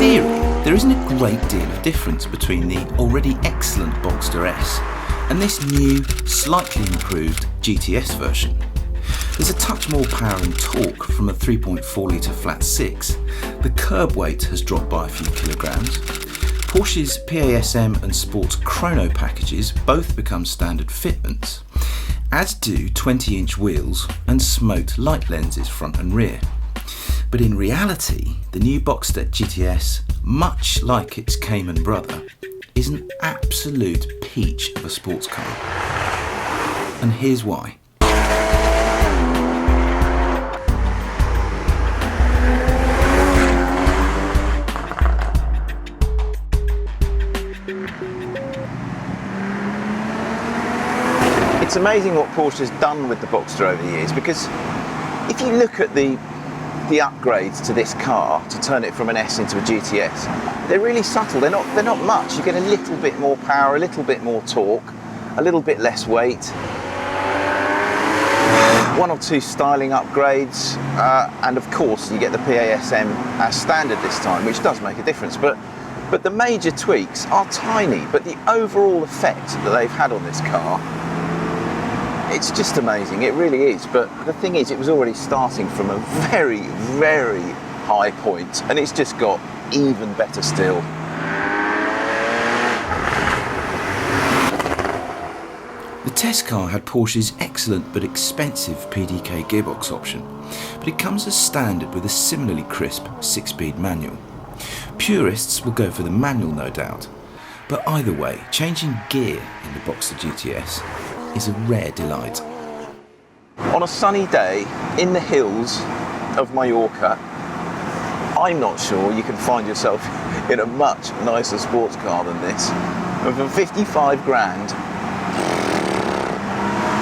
theory, there isn't a great deal of difference between the already excellent Boxster S and this new, slightly improved GTS version. There's a touch more power and torque from a 3.4 litre flat 6, the curb weight has dropped by a few kilograms, Porsche's PASM and Sports Chrono Packages both become standard fitments, as do 20-inch wheels and smoked light lenses front and rear. But in reality, the new Boxster GTS, much like its Cayman brother, is an absolute peach of a sports car. And here's why. It's amazing what Porsche has done with the Boxster over the years, because if you look at the upgrades to this car to turn it from an S into a GTS, they're really subtle. They're not much. You get a little bit more power, a little bit more torque, a little bit less weight, one or two styling upgrades, and of course you get the PASM as standard this time, which does make a difference. But the major tweaks are tiny, but the overall effect that they've had on this car, it's just amazing. It really is. But the thing is, it was already starting from a very, very high point, and it's just got even better still. The test car had Porsche's excellent but expensive PDK gearbox option, but it comes as standard with a similarly crisp 6-speed manual. Purists will go for the manual, no doubt, but either way, changing gear in the Boxster GTS is a rare delight. On a sunny day in the hills of Mallorca, I'm not sure you can find yourself in a much nicer sports car than this. And for 55 grand,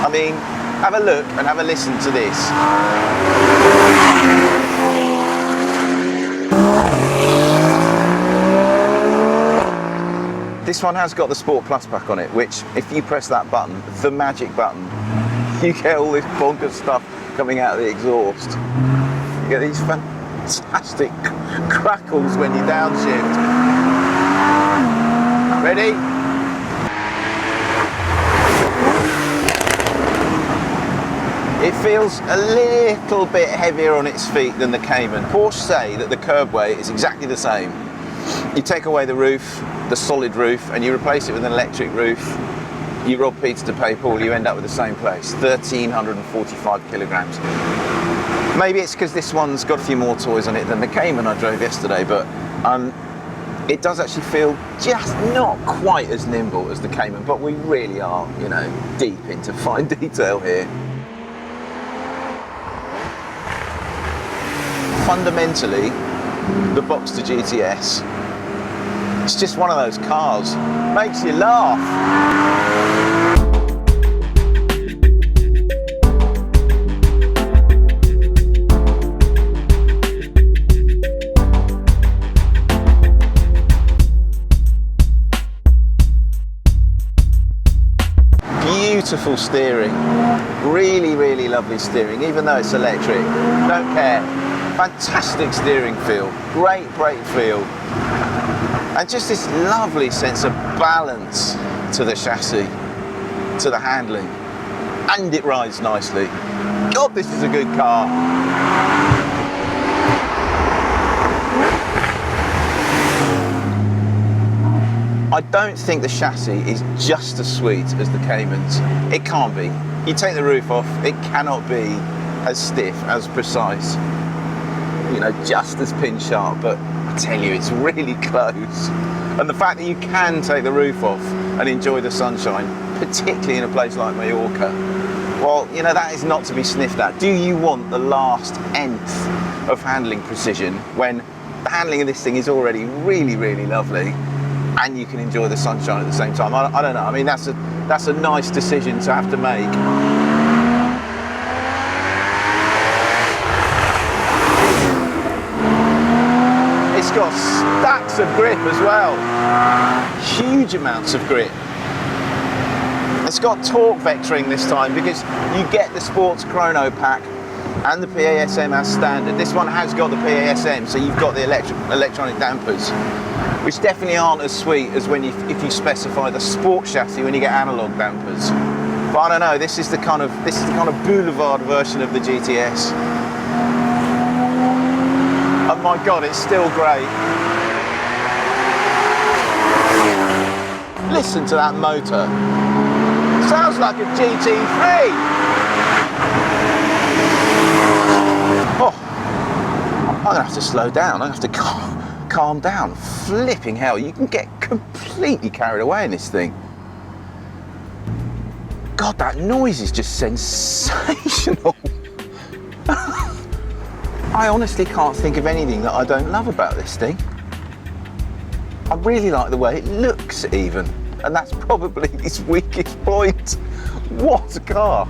I mean, have a look and have a listen to this. This one has got the Sport Plus pack on it, which if you press that button, the magic button, you get all this bonkers stuff coming out of the exhaust. You get these fantastic crackles when you downshift. Ready? It feels a little bit heavier on its feet than the Cayman. Porsche say that the curb weight is exactly the same. You take away the roof, the solid roof, and you replace it with an electric roof, you rob Peter to pay Paul, you end up with the same place, 1,345 kilograms. Maybe it's because this one's got a few more toys on it than the Cayman I drove yesterday, but it does actually feel just not quite as nimble as the Cayman, but we really are, you know, deep into fine detail here. Fundamentally, the Boxster GTS, it's just one of those cars, makes you laugh. Beautiful steering, really, really lovely steering, even though it's electric, don't care. Fantastic steering feel, great brake feel, and just this lovely sense of balance to the chassis, to the handling, and it rides nicely. God, this is a good car. I don't think the chassis is just as sweet as the Caymans. It can't be. You take the roof off, it cannot be as stiff, as precise, you know, just as pin sharp, but I tell you, it's really close. And the fact that you can take the roof off and enjoy the sunshine, particularly in a place like Mallorca, well, you know, that is not to be sniffed at. Do you want the last nth of handling precision when the handling of this thing is already really, really lovely, and you can enjoy the sunshine at the same time? I don't know. I mean, that's a nice decision to have to make. It's got stacks of grip as well, huge amounts of grip. It's got torque vectoring this time because you get the Sports Chrono Pack and the PASM as standard. This one has got the PASM, so you've got the electronic dampers, which definitely aren't as sweet as if you specify the sport chassis when you get analog dampers. But I don't know. This is the kind of boulevard version of the GTS. Oh my God, it's still great. Listen to that motor. Sounds like a GT3. Oh, I'm gonna have to slow down. I'm gonna have to calm down. Flipping hell, you can get completely carried away in this thing. God, that noise is just sensational. I honestly can't think of anything that I don't love about this thing. I really like the way it looks even, and that's probably its weakest point. What a car.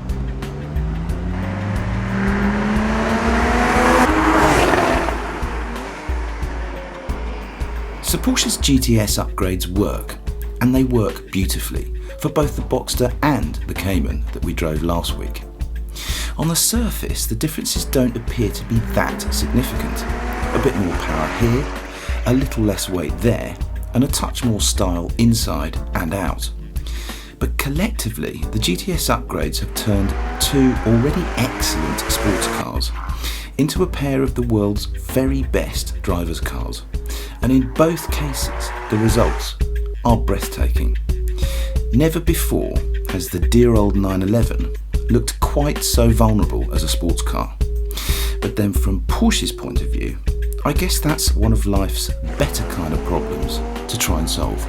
So Porsche's GTS upgrades work, and they work beautifully for both the Boxster and the Cayman that we drove last week. On the surface, the differences don't appear to be that significant. A bit more power here, a little less weight there, and a touch more style inside and out. But collectively, the GTS upgrades have turned two already excellent sports cars into a pair of the world's very best drivers' cars. And in both cases, the results are breathtaking. Never before has the dear old 911 looked quite so vulnerable as a sports car. But then from Porsche's point of view, I guess that's one of life's better kind of problems to try and solve.